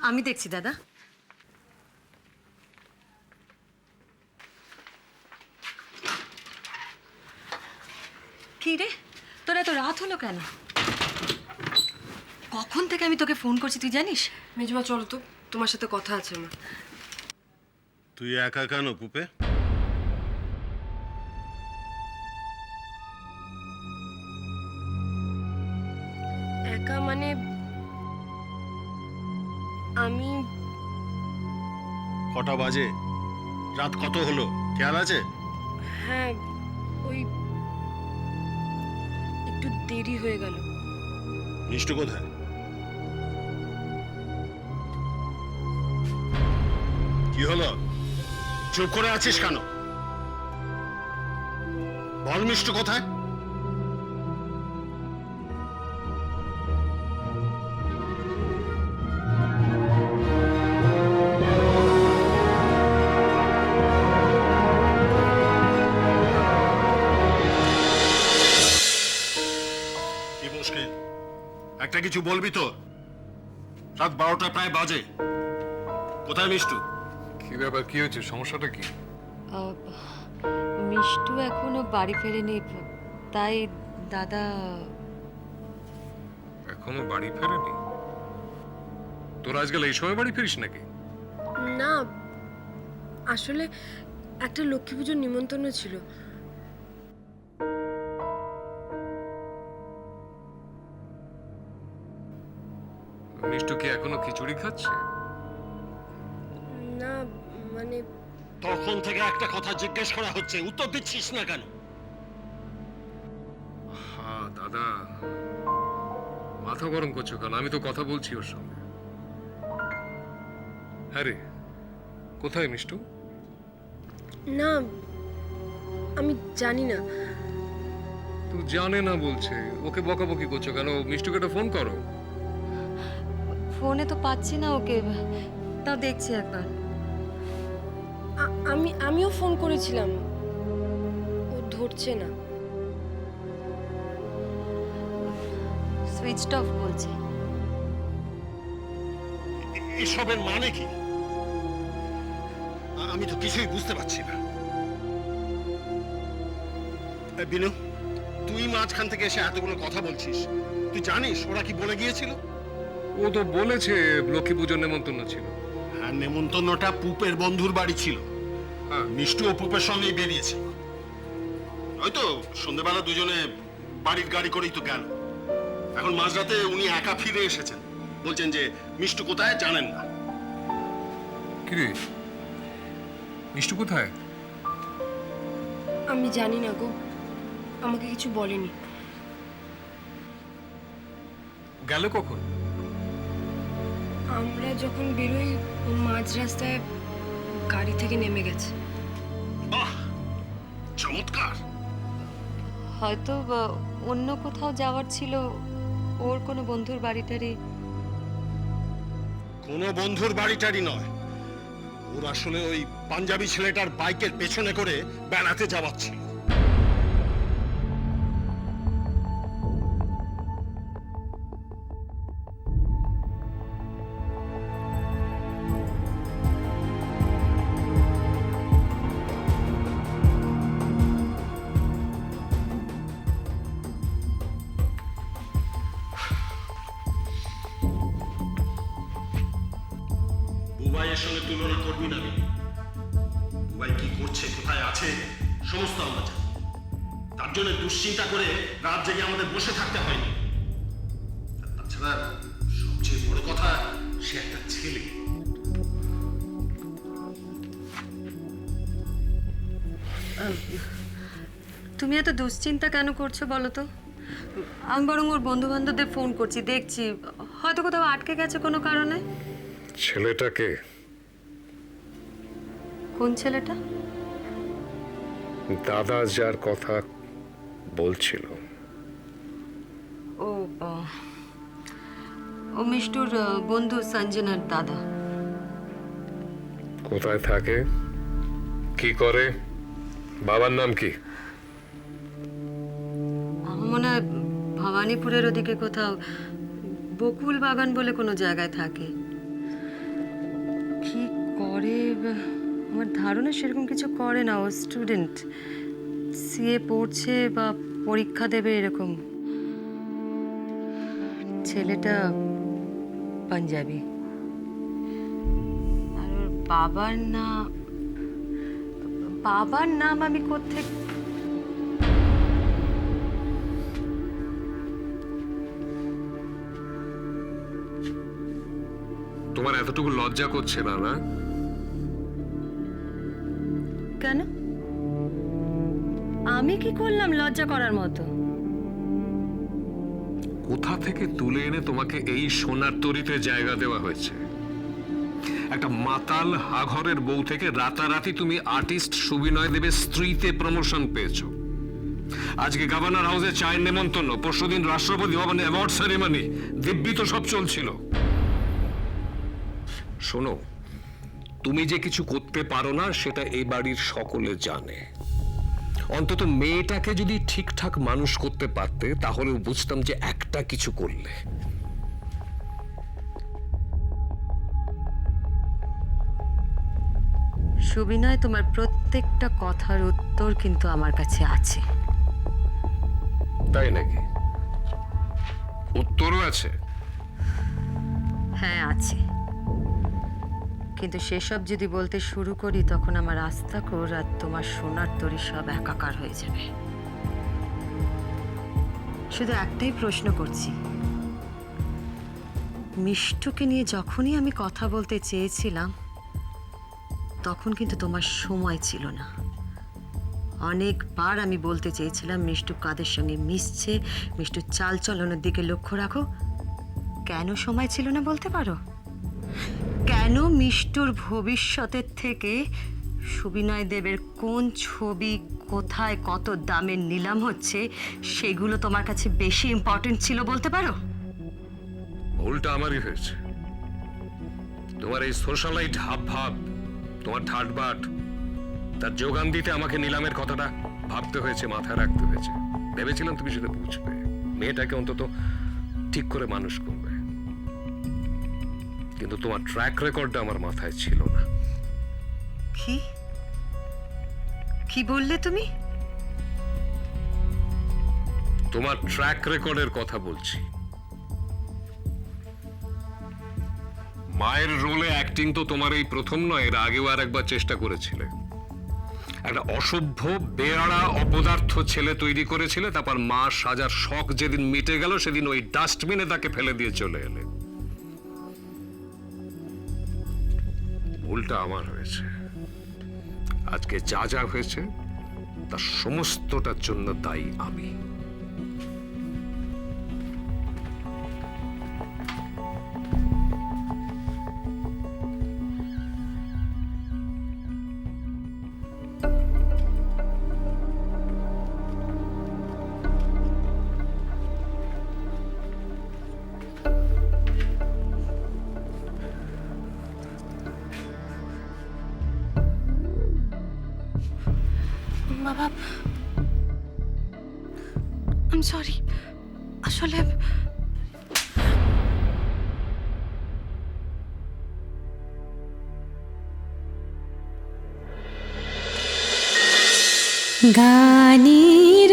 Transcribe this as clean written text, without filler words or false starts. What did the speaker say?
আমি দেখছি দাদা। কি রে, তোর এত রাত হলো কেন? কখন থেকে আমি তোকে ফোন করছি তুই জানিস? মেজমা চলো তো, তোমার সাথে কথা আছে আমার। তুই একা কেন পুপে? একা মানে আমি কটা বাজে? রাত কত হলো খেয়াল আছে? হ্যাঁ ওই একটু দেরি হয়ে গেল। মিষ্টু কোথায়? কি হলো, চুপ করে আছিস কেন? বল মিষ্টু কোথায়? কি মুশকিল, একটা কিছু বলবি তো? রাত 12টা প্রায় বাজে। কোথায় মিষ্টু? কি ব্যাপার, কি হয়েছে, সমস্যাটা কি? মিষ্টু এখনো বাড়ি ফেরেনি, তাই দাদা। এখনো বাড়ি ফেরেনি? তোর আজকাল এই সময় বাড়ি ফিরিস নাকি? না আসলে একটা লক্ষ্মী পুজোর নিমন্ত্রণ ছিল। মিষ্টু কি এখনো খিচুড়ি খাচ্ছে? না মানে তখন থেকে একটা কথা জিজ্ঞেস করা হচ্ছে, উত্তর দিচ্ছিস না কেন? হ্যাঁ দাদা, মাথা গরম করছো কেন? আমি তো কথা বলছি ওর সঙ্গে। হ্যাঁ রে, কোথায় মিষ্টু? না আমি জানি না। তুই জানে না বলছে, ওকে বকাবকি করছো কেন? মিষ্টুকে একটা ফোন করো। ফোনে তো পাচ্ছি না ওকে, তাও দেখছি একবার। আমিও ফোন করেছিলাম, ও ধরছে না। সুইচড অফ বলছে। এসবের মানে কি? আমি তো কিছুই বুঝতে পারছি না। বিনু, তুই মাঝখান থেকে এসে এতগুলো কথা বলছিস, তুই জানিস ওরা কি বলে গিয়েছিল? ও তো বলেছে লক্ষ্মী পুজোর নেমন্তন্ন ছিল। হ্যাঁ, নেমন্তন্নটা পুপের বন্ধুর বাড়ি ছিল। হ্যাঁ, মিষ্টু ও পুপের সঙ্গেই বেরিয়েছে। হয়তো সন্ধ্যেবেলা দুজনে বাড়ির গাড়ি করেই তো গেল। এখন মাঝরাতে উনি একা ফিরে এসেছেন, বলছেন যে মিষ্টু কোথায় জানেন না। কি রে, মিষ্টু কোথায়? আমি জানি না গো, আমাকে কিছু বলেনি। গেল কখন? আমরা যখন বেরোই ও মাঝ রাস্তায় গাড়ি থেকে নেমে গেছে। বাহ, চমৎকার। হয়তো অন্য কোথাও যাওয়ার ছিল, ওর কোনো বন্ধুর বাড়িটারি। কোনো বন্ধুর বাড়িটারি নয়, ওর আসলে ওই পাঞ্জাবি ছেলেটার বাইকের পেছনে করে বেড়াতে যাওয়াচ্ছিল। বুবাইয়ের সঙ্গে তুলনা করবি না। বুবাই কি করছে, কোথায় আছে, সমস্ত আমরা জানি। তার জন্য দুশ্চিন্তা করে রাত জেগে আমাদের বসে থাকতে হয়নি। আর তাছাড়া সবচেয়ে বড় কথা, সে একটা ছেলে। তুমি এত দুশ্চিন্তা কেন করছো বলো তো? আমি বরং ওর বন্ধু বান্ধবদের ফোন করছি, দেখছি হয়তো কোথাও আটকে গেছে কোনো কারণে। ছেলেটাকে? কোন ছেলেটা? দাদা যার কথা বলছিল। ও ও মিষ্টুর বন্ধু সঞ্জনার দাদা। কোথায় থাকে, কি করে, বাবার নাম কি? আমার মনে হয় ভবানীপুরের ওদিকে কোথাও বকুল বাগান বলে কোনো জায়গায় থাকে। করে আমার ধারণা সেরকম কিছু করে না। ও স্টুডেন্ট, সিএ পড়ছে বা পরীক্ষা দেবে এরকম। ছেলেটা পাঞ্জাবি। আর ওর বাবার নাম আমি কোত্থেকে তোমার এতটুকু লজ্জা করছে না, না? কেন? আমি কি করলাম লজ্জা করার মতো? কোথা থেকে তুলে এনে তোমাকে এই সোনার তরীতে জায়গা দেওয়া হয়েছে? একটা মাতাল হাঘরের বউ থেকে রাতারাতি তুমি আর্টিস্ট সুবিনয় দেবের স্ত্রীতে প্রমোশন পেয়েছো। আজকে গভর্নর হাউসে চায়ের নেমন্তন্ন, পরশুদিন রাষ্ট্রপতি ভবনে অ্যাওয়ার্ড সেরেমনি, দিব্যি তো সব চলছিল। শোনো, তুমি যে কিছু করতে পারো না সেটা এই বাড়ির সকলে জানে। অন্তত মেয়েটাকে যদি ঠিকঠাক মানুষ করতে পারতে তাহলে বুঝতাম যে একটা কিছু করলে। সুবিনয়, তোমার প্রত্যেকটা কথার উত্তর কিন্তু আমার কাছে আছে। তাই নাকি? উত্তরও আছে? হ্যাঁ, আছে। কিন্তু সেসব যদি বলতে শুরু করি তখন আমার আস্থা কর আর তোমার সোনার তরী সব একাকার হয়ে যাবে। শুধু একটাই প্রশ্ন করছি, মিষ্টুকে নিয়ে যখনই আমি কথা বলতে চেয়েছিলাম তখন কিন্তু তোমার সময় ছিল না। অনেকবার আমি বলতে চেয়েছিলাম মিষ্টু কাদের সঙ্গে মিশছে, মিষ্টুর চাল চলনের দিকে লক্ষ্য রাখো। কেন সময় ছিল না বলতে পারো? কেন মিষ্টুর ভবিষ্যতের থেকে সুবিনয় দেবের কোন ছবি কোথায় কত দামে নিলাম হচ্ছে সেগুলো তোমার কাছে বেশি ইম্পর্টেন্ট ছিল বলতে পারো? ভুলটা আমারই হয়েছে। তোমার এই সোশ্যালাইট হাব ভাব, তোমার ঠাটবাট, তার যোগান দিতে আমাকে নিলামের কথাটা ভাবতে হয়েছে, মাথায় রাখতে হয়েছে। ভেবেছিলাম তুমি সেটা বুঝবে, মেয়েটাকে অন্তত ঠিক করে মানুষ করবে। কিন্তু তোমার ট্র্যাক রেকর্ডটা আমার মাথায় ছিল না। কি কি বললে তুমি? তোমার ট্র্যাক রেকর্ডের কথা বলছি। মায়ের রোলে অ্যাক্টিং তো তোমার এই প্রথম নয়, এর আগেও আর একবার চেষ্টা করেছিলে। একটা অসভ্য বেয়াড়া অপদার্থ ছেলে তৈরি করেছিলে, তারপর মা সাজার শখ যেদিন মিটে গেল সেদিন ওই ডাস্টবিনে তাকে ফেলে দিয়ে চলে এলে। ভুলটা আমার হয়েছে। আজকে যা যা হয়েছে তার সমস্তটার জন্য দায়ী আমি। বাবা, আই এম সরি। আসলে গানের